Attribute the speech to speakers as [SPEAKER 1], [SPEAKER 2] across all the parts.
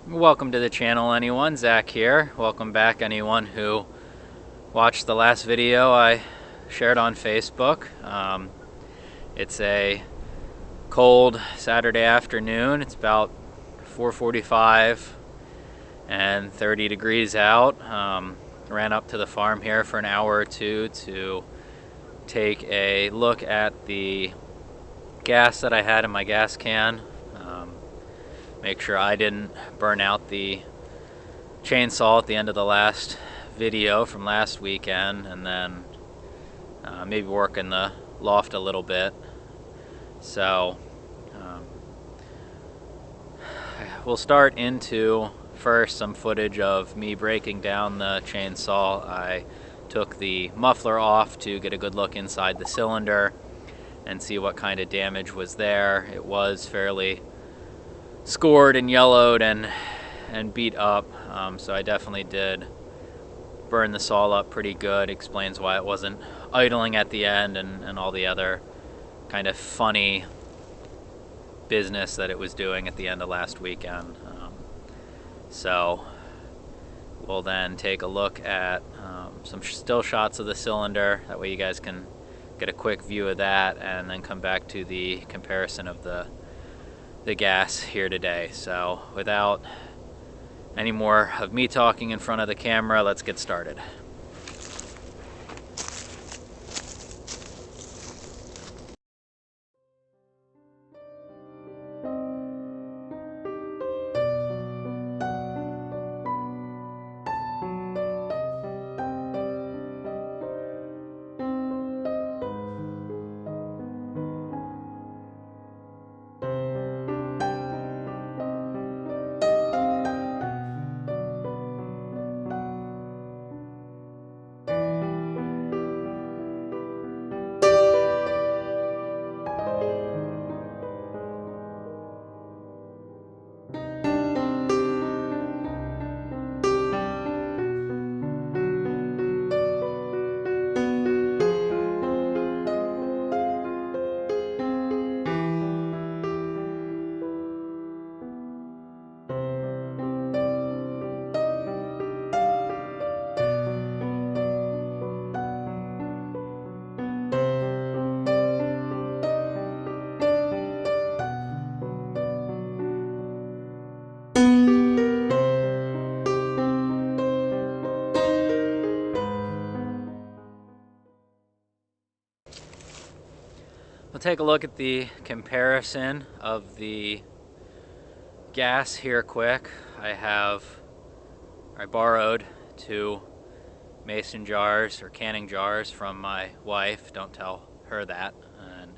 [SPEAKER 1] Welcome to the channel, anyone. Zach here. Welcome back, anyone who watched the last video I shared on Facebook. It's a cold Saturday afternoon. It's about 4:45 and 30 degrees out. Ran up to the farm here for an hour or two to take a look at the gas that I had in my gas can. Make sure I didn't burn out the chainsaw at the end of the last video from last weekend, and then maybe work in the loft a little bit. So we'll start into first some footage of me breaking down the chainsaw. I took the muffler off to get a good look inside the cylinder and see what kind of damage was there. It was fairly scored and yellowed and beat up, so I definitely did burn the saw up pretty good. Explains why it wasn't idling at the end and all the other kind of funny business that it was doing at the end of last weekend. So we'll then take a look at some still shots of the cylinder. That way you guys can get a quick view of that, and then come back to the comparison of the gas here today. So without any more of me talking in front of the camera, let's get started. We'll take a look at the comparison of the gas here quick. I borrowed 2 mason jars or canning jars from my wife. Don't tell her that. And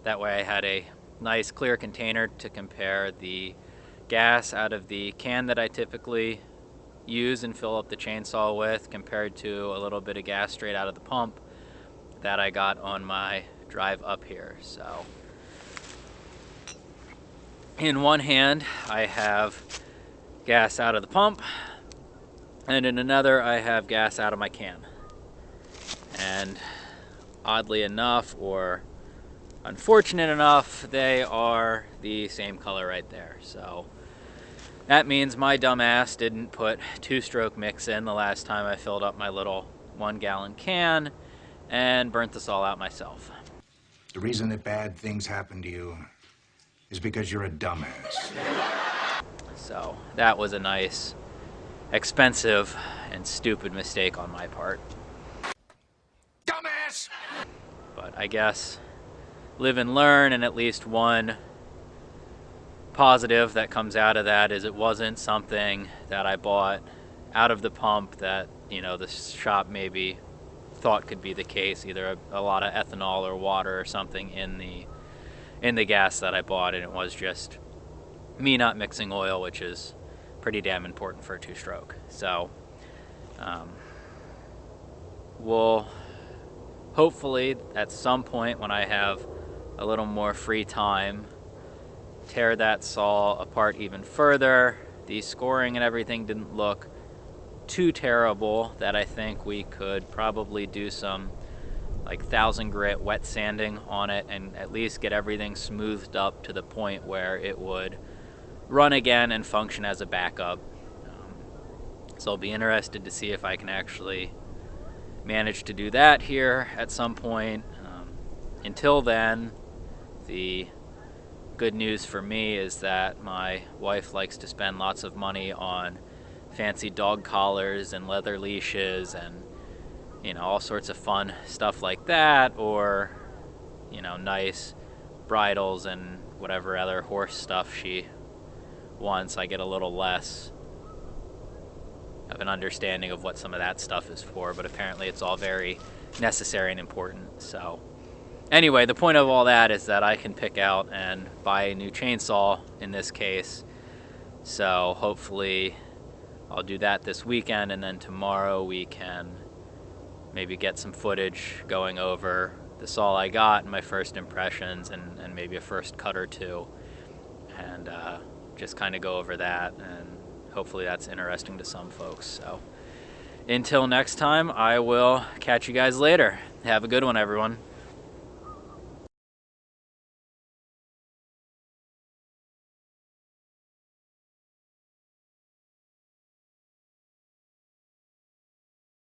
[SPEAKER 1] that way I had a nice clear container to compare the gas out of the can that I typically use and fill up the chainsaw with, compared to a little bit of gas straight out of the pump that I got on my drive up here. So in one hand I have gas out of the pump, and in another I have gas out of my can. And oddly enough, or unfortunate enough, they are the same color right there. So that means my dumbass didn't put 2-stroke mix in the last time I filled up my little 1-gallon can and burnt this all out myself.
[SPEAKER 2] The reason that bad things happen to you is because you're a dumbass.
[SPEAKER 1] So that was a nice, expensive, and stupid mistake on my part.
[SPEAKER 2] Dumbass!
[SPEAKER 1] But I guess live and learn, and at least one positive that comes out of that is it wasn't something that I bought out of the pump that, you know, the shop maybe thought could be the case, either a lot of ethanol or water or something in the gas that I bought, and it was just me not mixing oil, which is pretty damn important for a 2-stroke. So we'll hopefully at some point, when I have a little more free time, tear that saw apart even further. The scoring and everything didn't look too terrible, that I think we could probably do some like 1000 grit wet sanding on it and at least get everything smoothed up to the point where it would run again and function as a backup. So I'll be interested to see if I can actually manage to do that here at some point. Until then, the good news for me is that my wife likes to spend lots of money on fancy dog collars and leather leashes and, you know, all sorts of fun stuff like that, or, you know, nice bridles and whatever other horse stuff she wants. I get a little less of an understanding of what some of that stuff is for, but apparently it's all very necessary and important. So anyway, the point of all that is that I can pick out and buy a new chainsaw in this case. So hopefully I'll do that this weekend, and then tomorrow we can maybe get some footage going over the saw I got and my first impressions, and maybe a first cut or two, and just kind of go over that, and hopefully that's interesting to some folks. So until next time, I will catch you guys later. Have a good one, everyone.